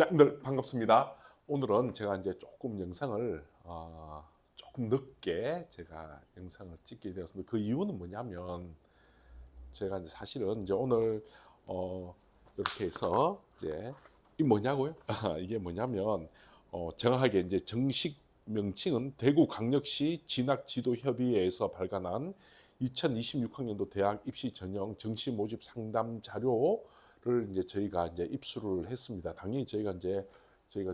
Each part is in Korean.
자, 여러분들 반갑습니다. 오늘은 제가 이제 조금 영상을 조금 늦게 제가 영상을 찍게 되었습니다. 그 이유는 뭐냐면 제가 이제 사실은 이제 오늘 이렇게 해서 이제 이 뭐냐고요? 이게 뭐냐면 정확하게 이제 정식 명칭은 대구광역시 진학지도협의회에서 발간한 2026학년도 대학 입시 전형 정시 모집 상담 자료를 이제 저희가 이제 입수를 했습니다. 당연히 저희가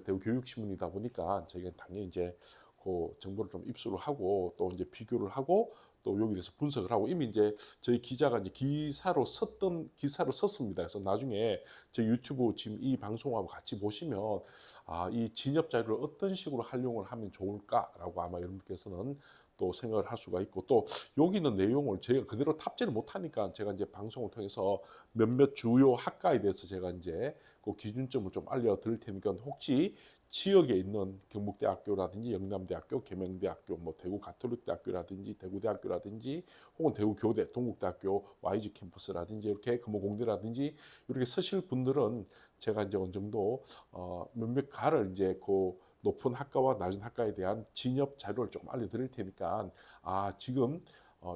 대구 교육신문이다 보니까 저희가 당연히 이제 그 정보를 좀 입수를 하고 또 이제 비교를 하고 또 여기 대해서 분석을 하고 이미 이제 저희 기자가 이제 기사를 썼습니다. 그래서 나중에 제 유튜브 지금 이 방송하고 같이 보시면 이 진nhập 자료를 어떤 식으로 활용을 하면 좋을까라고 아마 여러분께서는 또 생각을 할 수가 있고 또 여기 있는 내용을 제가 그대로 탑재를 못하니까 제가 이제 방송을 통해서 몇몇 주요 학과에 대해서 제가 이제 그 기준점을 좀 알려드릴 테니까 혹시 지역에 있는 경북대학교라든지 영남대학교, 계명대학교, 뭐 대구 가톨릭대학교라든지 대구대학교라든지 혹은 대구교대, 동국대학교 YG 캠퍼스라든지 이렇게 금호공대라든지 이렇게 서실 분들은 제가 이제 어느 정도 몇몇 가를 이제 그 높은 학과와 낮은 학과에 대한 진nhập 자료를 좀 알려드릴 테니까 지금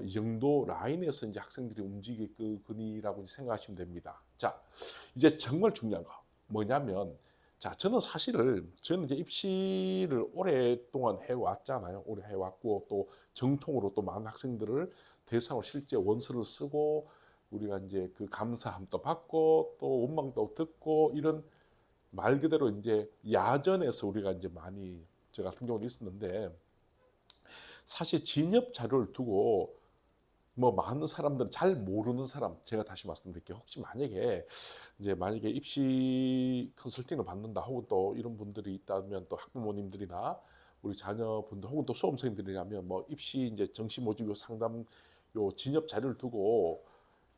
이 정도 라인에서 이제 학생들이 움직이거니라고 생각하시면 됩니다. 자, 이제 정말 중요한 거 뭐냐면 자, 저는 이제 입시를 오랫동안 해왔잖아요. 오래 해왔고, 또 정통으로 또 많은 학생들을 대상으로 실제 원서를 쓰고, 우리가 이제 그 감사함도 받고, 또 원망도 듣고, 이런 말 그대로 이제 야전에서 우리가 이제 많이, 저 같은 경우는 있었는데, 사실 진nhập 자료를 두고 뭐 많은 사람들은 잘 모르는 사람 제가 다시 말씀드릴게요. 혹시 만약에 입시 컨설팅을 받는다 혹은 또 이런 분들이 있다면 또 학부모님들이나 우리 자녀분들 혹은 또 수험생들이라면 뭐 입시 이제 정시 모집 요 상담 요 진nhập 자료를 두고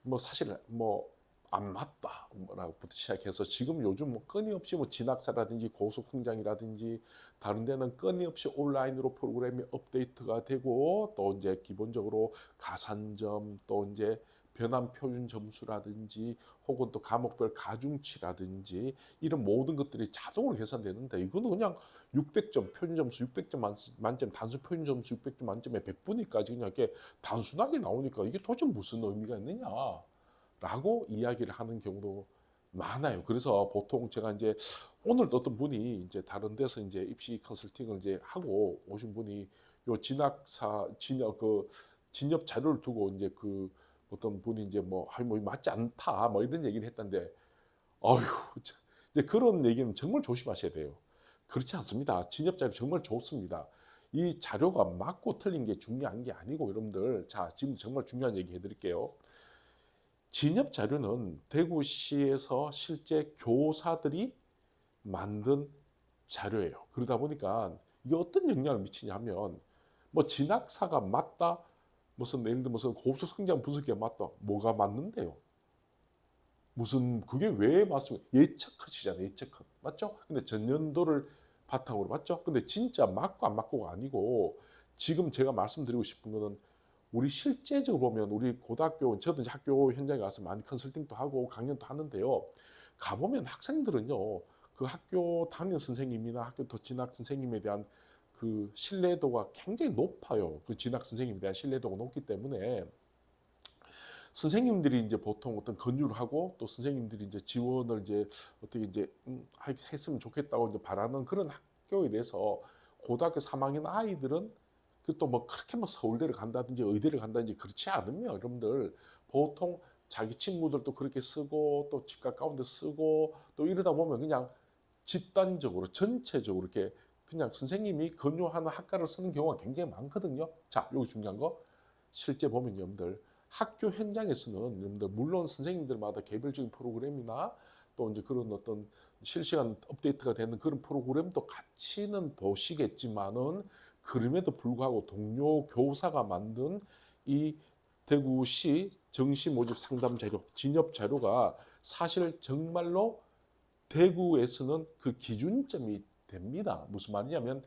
뭐 사실 뭐 안 맞다라고부터 시작해서 지금 요즘 뭐 끊임없이 뭐 진학사라든지 고속성장이라든지 다른 데는 끊임없이 온라인으로 프로그램이 업데이트가 되고 또 이제 기본적으로 가산점 또 이제 변환 표준 점수라든지 혹은 또 과목별 가중치라든지 이런 모든 것들이 자동으로 계산되는데 이거는 그냥 600점 표준 점수 600점 만점 단순 표준 점수 600점 만점에 100분위까지 그냥 이렇게 단순하게 나오니까 이게 도대체 무슨 의미가 있느냐 라고 이야기를 하는 경우도 많아요. 그래서 보통 제가 이제 오늘도 어떤 분이 이제 다른 데서 이제 입시 컨설팅을 이제 하고 오신 분이 요 진nhập 자료를 두고 이제 그 어떤 분이 이제 뭐 맞지 않다 뭐 이런 얘기를 했던데 어휴 이제 그런 얘기는 정말 조심하셔야 돼요. 그렇지 않습니다. 진nhập 자료 정말 좋습니다. 이 자료가 맞고 틀린 게 중요한 게 아니고 여러분들 자 지금 정말 중요한 얘기 해드릴게요. 진nhập 자료는 대구시에서 실제 교사들이 만든 자료예요. 그러다 보니까 이게 어떤 영향을 미치냐면 뭐 진학사가 맞다, 무슨 예를 들어 무슨 고수 성장 분석기가 맞다, 뭐가 맞는데요? 무슨 그게 왜 맞습니까? 예측컷이잖아요. 예측컷 맞죠? 근데 전년도를 바탕으로 맞죠? 근데 진짜 맞고 안 맞고가 아니고 지금 제가 말씀드리고 싶은 거는 우리 실제적으로 보면 우리 고등학교 저도 이제 학교 현장에 가서 많이 컨설팅도 하고 강연도 하는데요. 가보면 학생들은요. 그 학교 담임 선생님이나 학교 더 진학 선생님에 대한 그 신뢰도가 굉장히 높아요. 그 진학 선생님에 대한 신뢰도가 높기 때문에 선생님들이 이제 보통 어떤 권유를 하고 또 선생님들이 이제 지원을 이제 어떻게 이제 했으면 좋겠다고 이제 바라는 그런 학교에 대해서 고등학교 3학년 아이들은 그 또 뭐 그렇게 뭐 서울대를 간다든지 의대를 간다든지 그렇지 않으면 여러분들 보통 자기 친구들도 그렇게 쓰고 또 집 가까운 데 쓰고 또 이러다 보면 그냥 집단적으로 전체적으로 이렇게 그냥 선생님이 권유하는 학과를 쓰는 경우가 굉장히 많거든요. 자, 여기 중요한 거 실제 보면 여러분들 학교 현장에서는 여러분들 물론 선생님들마다 개별적인 프로그램이나 또 이제 그런 어떤 실시간 업데이트가 되는 그런 프로그램도 같이는 보시겠지만은 그럼에도 불구하고 동료 교사가 만든 이 대구시 정시 모집 상담 자료, 진nhập 자료가 사실 정말로 대구에서는 그 기준점이 됩니다. 무슨 말이냐면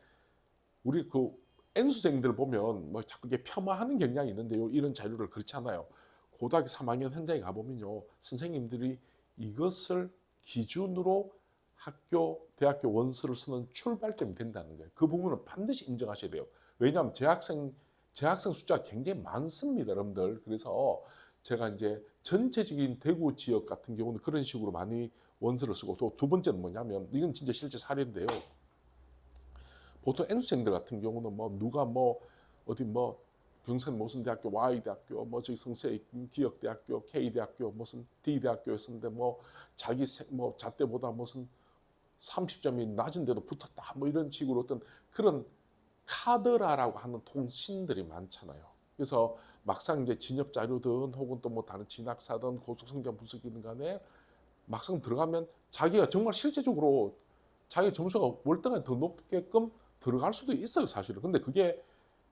우리 그 N수생들 보면 뭐 자꾸 이게 폄하하는 경향이 있는데요. 이런 자료를 그렇지 않아요. 고등학교 3학년 현장에 가보면요. 선생님들이 이것을 기준으로 대학교 원서를 쓰는 출발점이 된다는 거예요. 그 부분은 반드시 인정하셔야 돼요. 왜냐하면 재학생 숫자가 굉장히 많습니다, 여러분들. 그래서 제가 이제 전체적인 대구 지역 같은 경우는 그런 식으로 많이 원서를 쓰고, 또 두 번째는 뭐냐면, 이건 진짜 실제 사례인데요. 보통 N수생들 같은 경우는 뭐 누가 뭐 어디 뭐 경산 무슨 대학교 Y대학교 뭐 저기 성세 기역대학교 K대학교 무슨 D대학교였는데 뭐 자기 뭐 잣대보다 무슨 30점이 낮은데도 붙었다 뭐 이런 식으로 어떤 그런 카더라라고 하는 통신들이 많잖아요. 그래서 막상 이제 진업 자료든 혹은 또 뭐 다른 진학사든 고속성장 분석이든 간에 막상 들어가면 자기가 정말 실제적으로 자기 점수가 월등하게 더 높게끔 들어갈 수도 있어요, 사실은. 근데 그게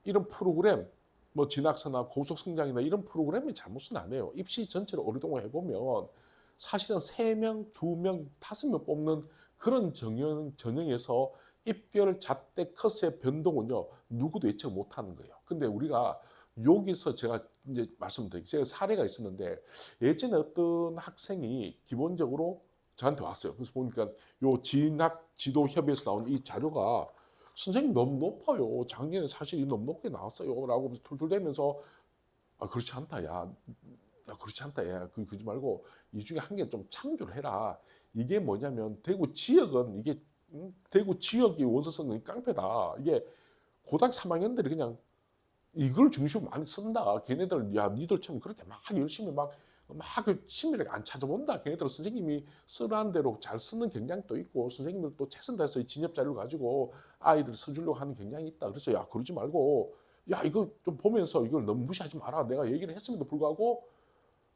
이런 프로그램, 뭐 진학사나 고속성장이나 이런 프로그램의 잘못은 아니에요. 입시 전체를 오랫동안 해보면 사실은 3명, 2명, 5명 뽑는 그런 전형에서 입결, 잣대, 컷의 변동은요, 누구도 예측 못하는 거예요. 근데 우리가 여기서 제가 이제 말씀드릴게요. 제가 사례가 있었는데, 예전에 어떤 학생이 기본적으로 저한테 왔어요. 그래서 보니까 요 진학 지도 협의회에서 나온 이 자료가 선생님 너무 높아요. 작년에 사실 너무 높게 나왔어요. 라고 툴툴대면서, 아, 그렇지 않다. 야, 그렇지 않다. 야, 그러지 말고 이 중에 한 개 좀 참조를 해라. 이게 뭐냐면 대구 지역은 이게 대구 지역이 원서성이 깡패다. 이게 고등 3학년들이 그냥 이걸 중심으로 많이 쓴다. 걔네들 야 니들처럼 그렇게 막 열심히 막 심의를 안 찾아본다. 걔네들 선생님이 쓰라는 대로 잘 쓰는 경향도 있고 선생님들도 최선 다해서 이 진nhập 자료를 가지고 아이들 써주려고 하는 경향이 있다. 그래서 야 그러지 말고 야 이거 좀 보면서 이걸 너무 무시하지 마라. 내가 얘기를 했음에도 불구하고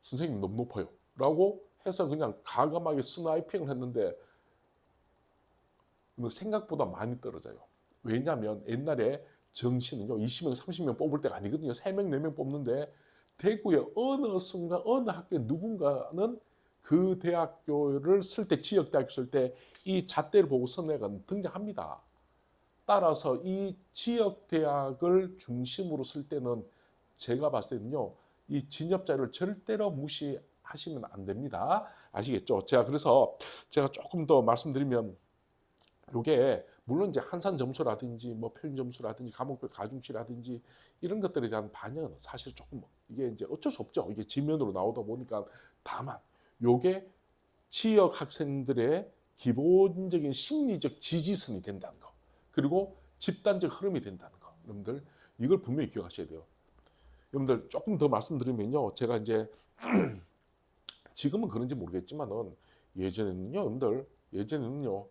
선생님 너무 높아요. 라고 해서 그냥 가감하게 스나이핑을 했는데 생각보다 많이 떨어져요. 왜냐하면 옛날에 정시는요 20명, 30명 뽑을 때가 아니거든요. 3명, 4명 뽑는데 대구의 어느 순간 어느 학교 누군가는 그 대학교를 쓸 때 지역대학교 쓸 때 이 잣대를 보고 선회가 등장합니다. 따라서 이 지역대학을 중심으로 쓸 때는 제가 봤을 때는요 이 진nhập 자료를 절대로 무시하시면 안 됩니다. 아시겠죠? 그래서 제가 조금 더 말씀드리면 요게 물론 이제 한산 점수라든지 뭐 표준 점수라든지 과목별 가중치라든지 이런 것들에 대한 반영은 사실 조금 이게 이제 어쩔 수 없죠. 이게 지면으로 나오다 보니까 다만 요게 지역 학생들의 기본적인 심리적 지지선이 된다는 거. 그리고 집단적 흐름이 된다는 거. 여러분들 이걸 분명히 기억하셔야 돼요. 여러분들 조금 더 말씀드리면요. 제가 이제 지금은 그런지 모르겠지만은 예전에는요. 여러분들 예전에는요.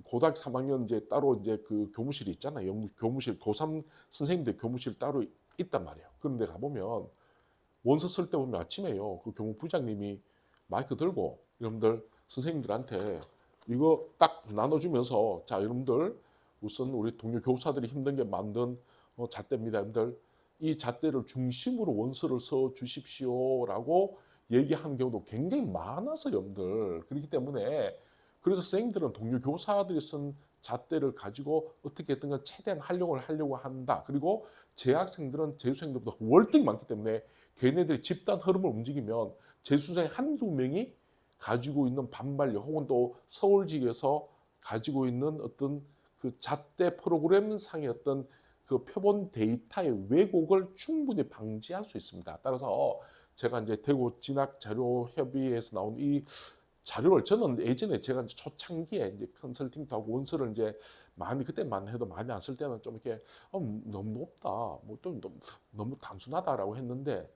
고등학교 3학년 이제 따로 이제 그 교무실이 있잖아요. 교무실 고3 선생님들 교무실 따로 있단 말이에요. 그런데 가보면 원서 쓸 때 보면 아침에요. 그 교무부장님이 마이크 들고 여러분들 선생님들한테 이거 딱 나눠주면서 자 여러분들 우선 우리 동료 교사들이 힘든 게 만든 잣대입니다. 여러분들 이 잣대를 중심으로 원서를 써 주십시오라고 얘기하는 경우도 굉장히 많아서 여러분들 그렇기 때문에 그래서 선생님들은 동료 교사들이 쓴 잣대를 가지고 어떻게든 최대한 하려고 한다. 그리고 재학생들은 재수생들보다 월등히 많기 때문에 걔네들이 집단 흐름을 움직이면 재수생 한두 명이 가지고 있는 반발력 혹은 또 서울직에서 가지고 있는 어떤 그 잣대 프로그램 상의 어떤 그 표본 데이터의 왜곡을 충분히 방지할 수 있습니다. 따라서 제가 이제 대구 진학자료협의회에서 나온 이 자료를 저는 예전에 제가 이제 초창기에 이제 컨설팅도 하고 원서를 이제 많이 그때만 해도 많이 안 쓸 때는 좀 이렇게 너무 높다, 뭐 좀 너무 단순하다라고 했는데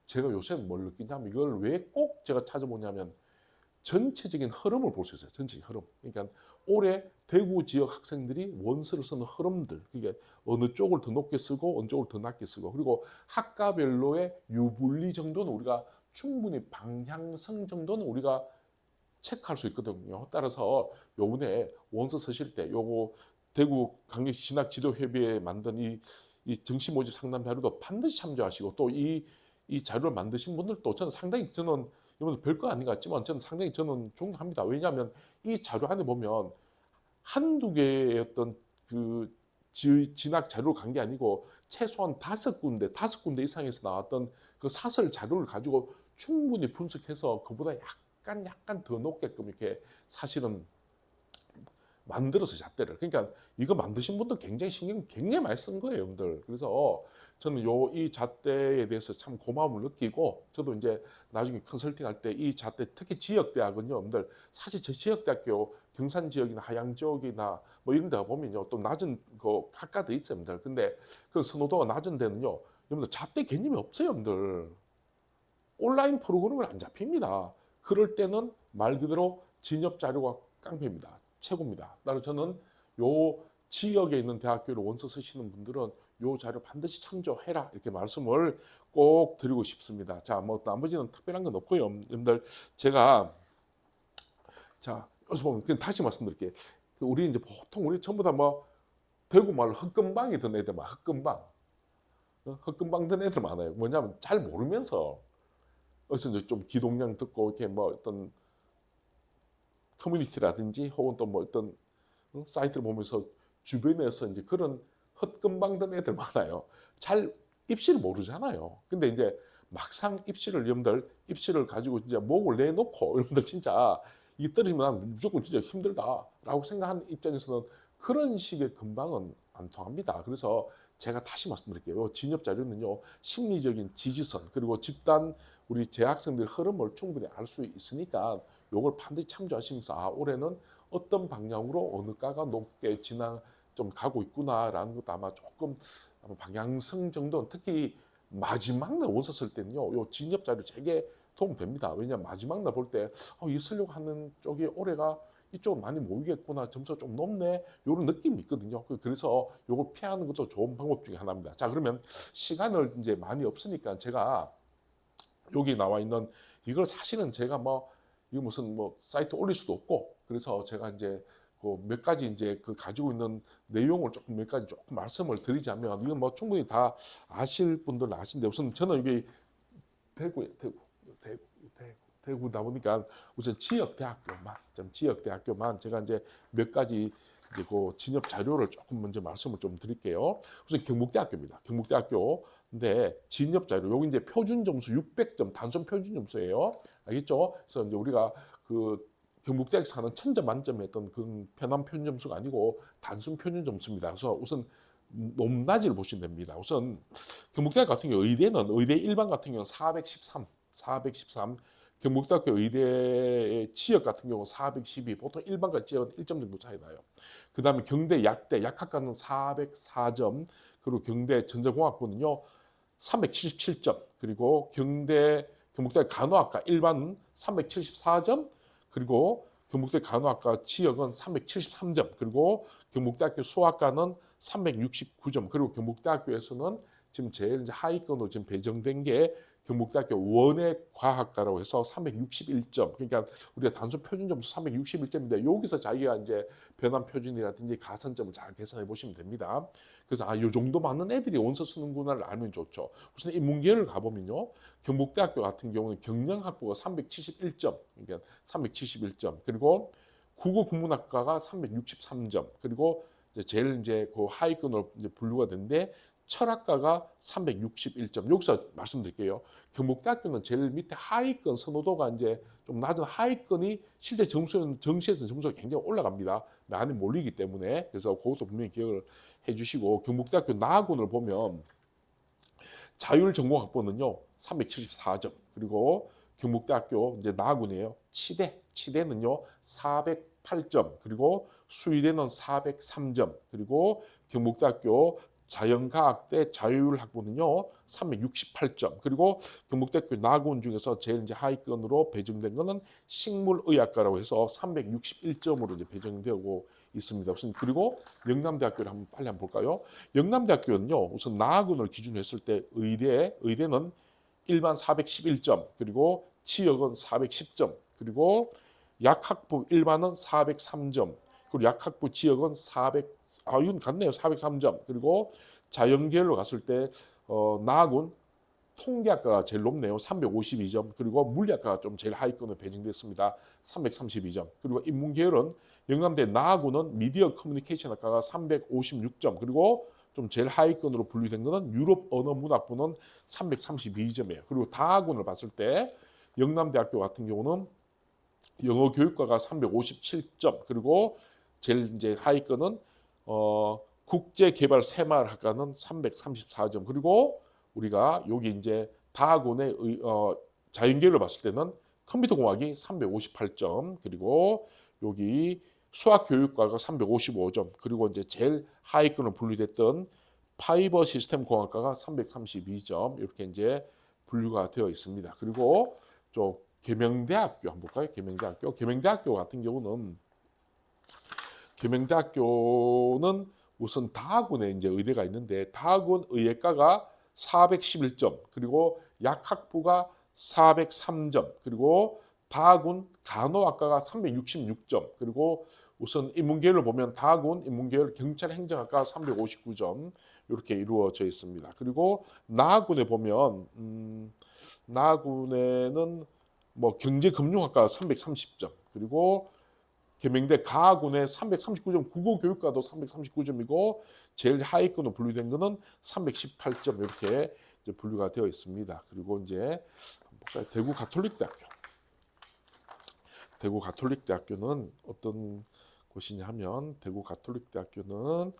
제가 요새는 뭘 느끼냐면 이걸 왜 꼭 제가 찾아보냐면 전체적인 흐름을 볼 수 있어요. 전체적인 흐름. 그러니까 올해 대구 지역 학생들이 원서를 쓰는 흐름들. 그게 어느 쪽을 더 높게 쓰고 어느 쪽을 더 낮게 쓰고 그리고 학과별로의 유불리 정도는 우리가 충분히 방향성 정도는 우리가 체크할 수 있거든요. 따라서 요번에 원서 쓰실 때 요거 대구 강력시 진학 지도협의회 만든 이 정시 모집 상담 자료도 반드시 참조하시고 또 이 자료를 만드신 분들도 저는 여러분들 별거 아닌 것 같지만 저는 상당히 존경합니다. 왜냐하면 이 자료 안에 보면 한두 개의 어떤 그 진학 자료를 간 게 아니고 최소한 5군데 이상에서 나왔던 그 사설 자료를 가지고 충분히 분석해서 그보다 약간 더 높게끔 이렇게 사실은 만들어서 잣대를. 그러니까 이거 만드신 분들 굉장히 신경 굉장히 많이 쓴 거예요, 여러분들. 그래서 저는 이 잣대에 대해서 참 고마움을 느끼고, 저도 이제 나중에 컨설팅 할 때 이 잣대, 특히 지역 대학은요, 여러분들 사실 제 지역 대학교 경산 지역이나 하양 지역이나 뭐 이런 데 보면요, 또 낮은 그 학과도 있어요, 여러분들. 근데 그 선호도가 낮은 데는요, 여러분들 잣대 개념이 없어요, 여러분들. 온라인 프로그램을 안 잡힙니다. 그럴 때는 말 그대로 진nhập 자료가 깡패입니다. 최고입니다. 따라서 저는 요 지역에 있는 대학교를 원서 쓰시는 분들은 요 자료 반드시 참조해라, 이렇게 말씀을 꼭 드리고 싶습니다. 자, 뭐 나머지는 특별한 건 없고요. 여러분들 제가 자 여기서 보면 그냥 다시 말씀드릴게요. 우리 이제 보통 우리 전부 다 뭐 대구 말로 흑금방이 든 애들, 막 흑금방, 흑금방 든 애들 많아요. 뭐냐면 잘 모르면서 그래서 이제 좀 기동량 듣고 이렇게 뭐 어떤 커뮤니티라든지 혹은 또 뭐 어떤 사이트를 보면서 주변에서 이제 그런 헛금방든 애들 많아요. 잘 입시를 모르잖아요. 근데 이제 막상 입시를 여러분들 입시를 가지고 진짜 목을 내놓고 여러분들 진짜 이게 떨어지면 난 무조건 진짜 힘들다라고 생각하는 입장에서는 그런 식의 금방은 안 통합니다. 그래서 제가 다시 말씀드릴게요. 진nhập 자료는요, 심리적인 지지선 그리고 집단 우리 재학생들의 흐름을 충분히 알 수 있으니까 요걸 반드시 참조하시면서 올해는 어떤 방향으로 어느 과가 높게 좀 가고 있구나라는 것도 아마 조금 방향성 정도는, 특히 마지막 날 원서 쓸 때는요, 요 진nhập 자료 되게 도움됩니다. 왜냐하면 마지막 날 볼 때 이 쓰려고 하는 쪽이 올해가 이쪽으로 많이 모이겠구나, 점수가 좀 높네, 이런 느낌이 있거든요. 그래서 이걸 피하는 것도 좋은 방법 중에 하나입니다. 자, 그러면 시간을 이제 많이 없으니까 제가 여기 나와 있는 이걸 사실은 제가 뭐 이거 무슨 뭐 사이트 올릴 수도 없고, 그래서 제가 이제 그 몇 가지 이제 그 가지고 있는 내용을 조금 몇 가지 조금 말씀을 드리자면, 이건 뭐 충분히 다 아실 분들은 아신데, 우선 저는 이게 대구다 보니까 우선 지역 대학교만 제가 이제 몇 가지 이제 그 진nhập 자료를 조금 먼저 말씀을 좀 드릴게요. 우선 경북대학교입니다. 경북대학교. 근데 진nhập 자료 여기 이제 표준 점수 600점 단순 표준 점수예요. 알겠죠? 그래서 이제 우리가 그 경북대학에서 하는 1000점 만점에 했던 그 편한 표준 점수가 아니고 단순 표준 점수입니다. 그래서 우선 높낮이를 보시면 됩니다. 우선 경북대학 같은 경우 의대 일반 같은 경우는 413. 경북대학교 의대 지역 같은 경우 412. 보통 일반과 지역은 1점 정도 차이 나요. 그 다음에 경대 약학과는 404점. 그리고 경대 전자공학부는요 377점. 그리고 경북대 간호학과 일반은 374점. 그리고 경북대 간호학과 지역은 373점. 그리고 경북대학교 수학과는 369점. 그리고 경북대학교에서는 지금 제일 이제 하위권으로 지금 배정된 게 경북대학교 원예과학과라고 해서 361점. 그러니까 우리가 단순 표준 점수 361점인데 여기서 자기가 이제 변환 표준이라든지 가산점을 잘 계산해 보시면 됩니다. 그래서 이 정도 많은 애들이 원서 쓰는구나를 알면 좋죠. 우선 이 문제를 가보면요, 경북대학교 같은 경우는 경영학부가 371점, 그러니까 371점. 그리고 국어국문학과가 363점. 그리고 제일 이제 그 하위권으로 이제 분류가 되는데 철학과가 361점. 여기서 말씀드릴게요. 경북대학교는 제일 밑에 하위권 선호도가 이제 좀 낮은 하위권이 실제 정시에서 점수가 굉장히 올라갑니다. 많이 몰리기 때문에. 그래서 그것도 분명히 기억을 해주시고, 경북대학교 나학원을 보면 자율전공학부는요 374점. 그리고 경북대학교 이제 나학원이에요. 치대는요 408점. 그리고 수의대는 403점. 그리고 경북대학교 자연과학대 자율학부는요 368점. 그리고 경북대학교 나학원 중에서 제일 이제 하위권으로 배정된 거는 식물의학과라고 해서 361점으로 이제 배정되고 있습니다. 그리고 영남대학교를 빨리 한번 볼까요? 영남대학교는요 우선 나학원을 기준으로 했을 때 의대는 일반 411점, 그리고 지역은 410점, 그리고 약학부 일반은 403점, 그리고 약학부 지역은 이건 같네요. 403점. 그리고 자연계열로 갔을 때 나학원 통계학과가 제일 높네요. 352점. 그리고 물리학과가 좀 제일 하위권으로 배정됐습니다. 332점. 그리고 인문계열은 영남대 나학원은 미디어 커뮤니케이션 학과가 356점. 그리고 좀 제일 하위권으로 분류된 것은 유럽 언어 문학부는 332점이에요. 그리고 다학원을 봤을 때 영남대학교 같은 경우는 영어 교육과가 357점. 그리고 제일 이제 하위권은 국제개발 새마을학과는 334점. 그리고 우리가 여기 이제 다학원의 자연계열을 봤을 때는 컴퓨터공학이 358점. 그리고 여기 수학교육과가 355점. 그리고 이제 제일 하위권으로 분류됐던 파이버 시스템 공학과가 332점. 이렇게 이제 분류가 되어 있습니다. 그리고 저 계명대학교 한번 볼까요? 계명대학교 같은 경우는 우선 다학원에 이제 의대가 있는데 다학원 의예과가 411점, 그리고 약학부가 403점, 그리고 다학원 간호학과가 366점, 그리고 우선 인문계열로 보면 다학원 인문계열 경찰행정학과 359점 이렇게 이루어져 있습니다. 그리고 나학원에 보면 나학원에는 뭐 경제금융학과 330점, 그리고 계명대 가학원에 339점, 국어교육과도 339점이고 제일 하위권으로 분류된 거는 318점 이렇게 이제 분류가 되어 있습니다. 그리고 이제 대구 가톨릭대학교. 대구 가톨릭대학교는 어떤 곳이냐 하면 대구 가톨릭대학교는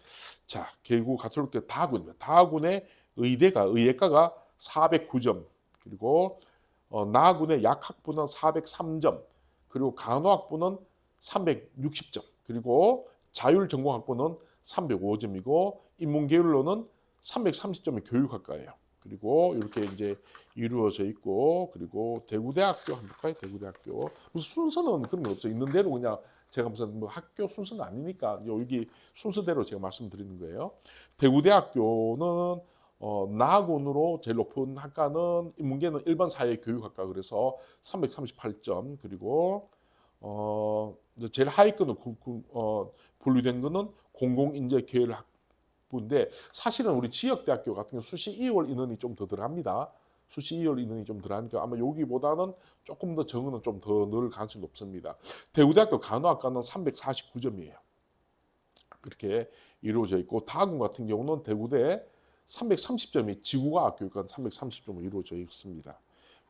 자, 대구 가톨릭대 다학원입니다. 다학원의 의예과가 409점, 그리고 나학원의 약학부는 403점, 그리고 간호학부는 360점, 그리고 자율전공학부는 305점이고 인문계열로는 330점의 교육학과예요. 그리고 이렇게 이제 이루어져 있고, 그리고 대구대학교 한번 볼까요? 대구대학교 무슨 순서는 그런 거 없어요. 있는 대로 그냥 제가 무슨 뭐 학교 순서는 아니니까 여기 순서대로 제가 말씀드리는 거예요. 대구대학교는 나학원으로 제일 높은 학과는 인문계는 일반 사회교육학과, 그래서 338점, 그리고 제일 하위권으로 분류된 거는 공공인재계열학부인데 사실은 우리 지역대학교 같은 경우 수시 2월 인원이 좀 더 들어갑니다. 수시 2월 인원이 좀 들어가니까 아마 여기보다는 조금 더 정원은 좀 더 늘 가능성이 높습니다. 대구대학교 간호학과는 349점이에요. 그렇게 이루어져 있고 다학원 같은 경우는 대구대 330점이 지구과학 교육과는 330점으로 이루어져 있습니다.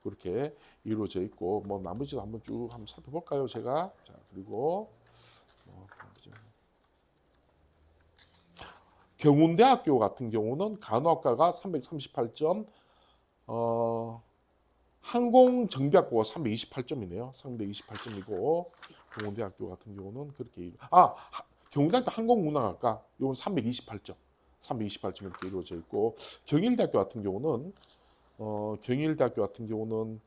그렇게 이루어져 있고 뭐 나머지도 한번 쭉 한번 살펴볼까요? 제가 자 그리고 경운대학교 같은 경우는 간호학과가 338점, 항공정비학부가 328점이네요. 328점이고 경운대학교 같은 경우는 그렇게 경운대학교 항공운항학과 이건 328점, 328점 이렇게 이루어져 있고 경일대학교 같은 경우는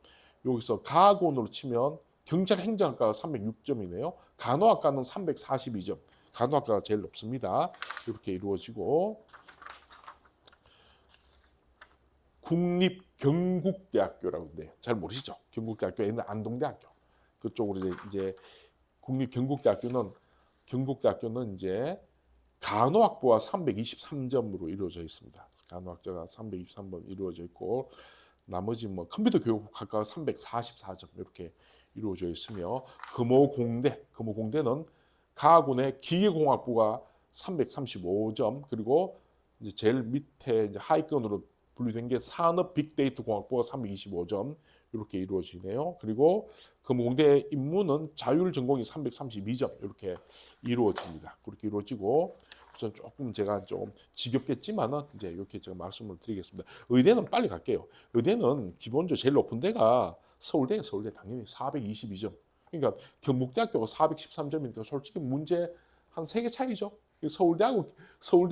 여기서 가학원으로 치면 경찰행정학과가 306점이네요. 간호학과는 342점. 간호학과가 제일 높습니다. 이렇게 이루어지고 국립경국대학교라고 있는데 잘 모르시죠? 경국대학교에는 안동대학교 그쪽으로 이제 경국대학교는 이제 간호학부가 323점으로 이루어져 있습니다. 간호학자가 323번 이루어져 있고 나머지 뭐 컴퓨터 교육학과가 344점 이렇게 이루어져 있으며 금호공대는 가학원의 기계공학부가 335점, 그리고 이제 제일 밑에 이제 하위권으로 분류된 게 산업 빅데이터 공학부가 325점 이렇게 이루어지네요. 그리고 금호공대 인문은 자율 전공이 332점 이렇게 이루어집니다. 그렇게 이루어지고 우선 조금 제가 좀 지겹겠지만은 이제 이렇게 제가 말씀을 드리겠습니다. 의대는 빨리 갈게요. 의대는 기본적으로 제일 높은 데가 서울대 당연히 422점. 그러니까 경북대학교가 413점이니까 솔직히 문제 한 3개 차이죠. 서울대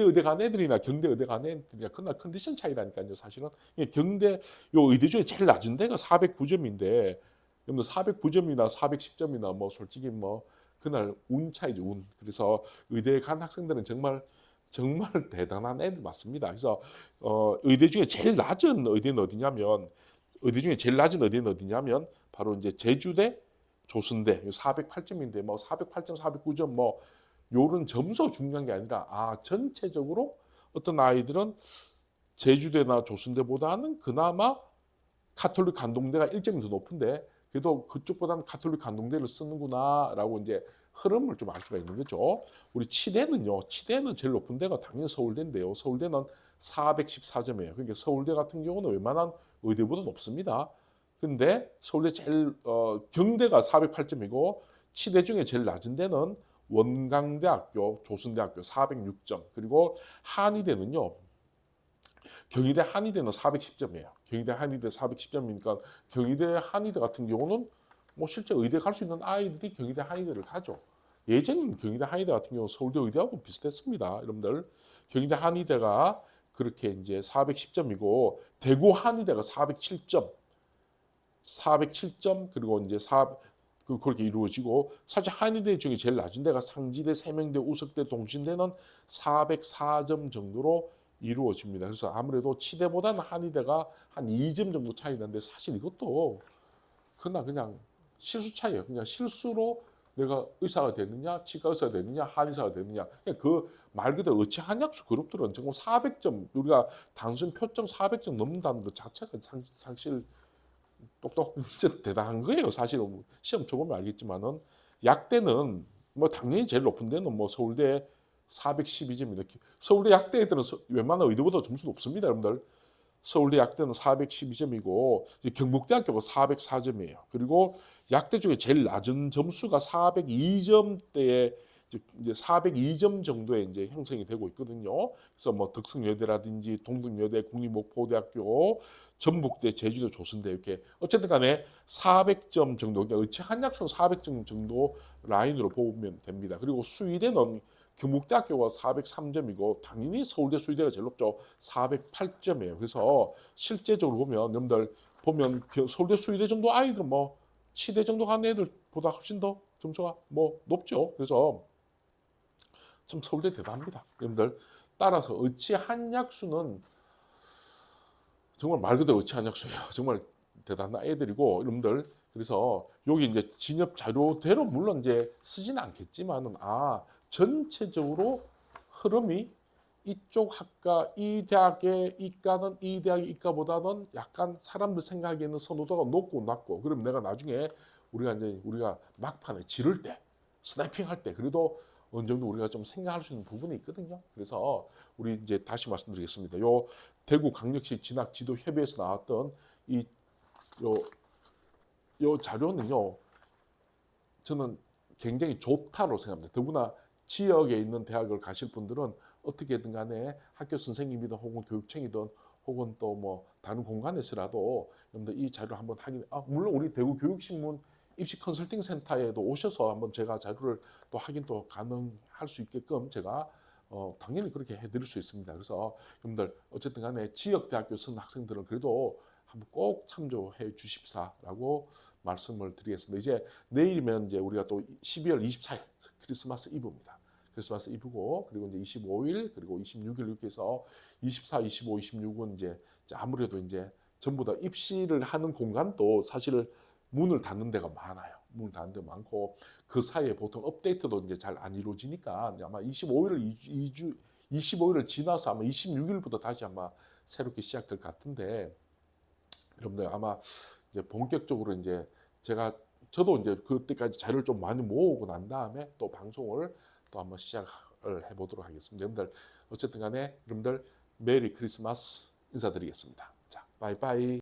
의대 간 애들이나 경대 의대 간 애들이나 그날 컨디션 차이라니까요. 사실은 경대 요 의대 중에 제일 낮은 데가 409점인데 409점이나 410점이나 뭐 솔직히 뭐 그날 운 차이죠, 운. 그래서 의대에 간 학생들은 정말 대단한 애들 맞습니다. 그래서 의대 중에 제일 낮은 의대는 어디냐면 바로 이제 제주대, 조선대 408점인데 뭐 408점, 409점 뭐 요런 점수가 중요한 게 아니라 전체적으로 어떤 아이들은 제주대나 조선대보다는 그나마 가톨릭 간동대가 1점이 더 높은데 그래도 그쪽보다는 가톨릭 간동대를 쓰는구나라고 이제 흐름을 좀 알 수가 있는 거죠. 우리 치대는 제일 높은 데가 당연히 서울대인데요. 서울대는 414점이에요. 그러니까 서울대 같은 경우는 웬만한 의대보다 높습니다. 근데 서울대 제일 경대가 408점이고 치대 중에 제일 낮은 데는 원광대학교, 조선대학교 406점, 그리고 한의대는요. 경희대 한의대는 410점이에요. 경희대 한의대 410점이니까 경희대 한의대 같은 경우는 뭐 실제 의대 갈 수 있는 아이들이 경희대 한의대를 가죠. 예전에는 경희대 한의대 같은 경우는 서울대 의대하고 비슷했습니다. 여러분들 경희대 한의대가 그렇게 이제 410점이고 대구 한의대가 407점, 407점 그리고 이제 그렇게 이루어지고 사실 한의대 중에 제일 낮은 데가 상지대, 세명대, 우석대, 동신대는 404점 정도로 이루어집니다. 그래서 아무래도 치대보다는 한의대가 한 2점 정도 차이 나는데 사실 이것도 그냥 실수 차이예요. 그냥 실수로 내가 의사가 됐느냐, 치과 의사가 됐느냐, 한의사가 됐느냐. 그 말 그대로 어치 한약수 그룹들은 정말 400점 우리가 단순 표점 400점 넘는다는 것 자체가 사실 똑똑 진짜 대단한 거예요. 사실은 시험 쳐보면 알겠지만은 약대는 뭐 당연히 제일 높은 데는 뭐 서울대 412점입니다. 서울대 약대 애들은 웬만한 의대보다 점수 높습니다, 여러분들. 서울대 약대는 412점이고 경북대학교가 404점이에요. 그리고 약대 중에 제일 낮은 점수가 402점대에 이제 402점 정도에 이제 형성이 되고 있거든요. 그래서 뭐 덕성여대라든지 동덕여대, 국립목포대학교, 전북대, 제주도, 조선대 이렇게 어쨌든 간에 400점 정도, 그러니까 의치 한약수는 400점 정도 라인으로 보면 됩니다. 그리고 수의대는 경북대학교가 403점이고 당연히 서울대 수의대가 제일 높죠. 408점이에요. 그래서 실제적으로 보면 여러분들 보면 서울대 수의대 정도 아이들은 뭐 치대 정도 간 애들보다 훨씬 더 점수가 뭐 높죠. 그래서 참 서울대 대단합니다. 여러분들 따라서 의치 한약수는 정말 말 그대로 의치 한약수예요. 정말 대단한 애들이고 여러분들 그래서 여기 이제 진업 자료대로 물론 이제 쓰지는 않겠지만은 전체적으로 흐름이 이쪽 학과 이 대학의 이과는 이 대학의 이과보다는 약간 사람들 생각에는 선호도가 높고 낮고 그럼 내가 나중에 우리가 막판에 지를 때 스나이핑 할 때 그래도 어느 정도 우리가 좀 생각할 수 있는 부분이 있거든요. 그래서 우리 이제 다시 말씀드리겠습니다. 요 대구 강력시 진학 지도 협의회에서 나왔던 요 자료는요. 저는 굉장히 좋다고 생각합니다. 더구나 지역에 있는 대학을 가실 분들은 어떻게든 간에 학교 선생님이든 혹은 교육청이든 혹은 또 뭐 다른 공간에서라도 여러분들 이 자료를 한번 확인. 물론 우리 대구 교육신문 입시 컨설팅 센터에도 오셔서 한번 제가 자료를 또 확인도 가능할 수 있게끔 제가 당연히 그렇게 해드릴 수 있습니다. 그래서 여러분들 어쨌든 간에 지역 대학교 쓰는 학생들은 그래도 한번 꼭 참조해 주십사라고 말씀을 드리겠습니다. 이제 내일이면 이제 우리가 또 12월 24일 크리스마스 이브입니다. 크리스마스 이브고 그리고 이제 25일 그리고 26일 이렇게 해서 24, 25, 26은 이제 아무래도 이제 전부 다 입시를 하는 공간도 사실 문을 닫는 데가 많아요. 문을 닫는 데 많고 그 사이에 보통 업데이트도 이제 잘 안 이루어지니까 아마 25일을 지나서 아마 26일부터 다시 아마 새롭게 시작될 것 같은데 여러분들 아마 이제 본격적으로 이제 저도 이제 그때까지 자료를 좀 많이 모으고 난 다음에 또 방송을 또 한번 시작을 해보도록 하겠습니다. 여러분들 어쨌든 간에 여러분들 메리 크리스마스 인사드리겠습니다. 자, 바이바이.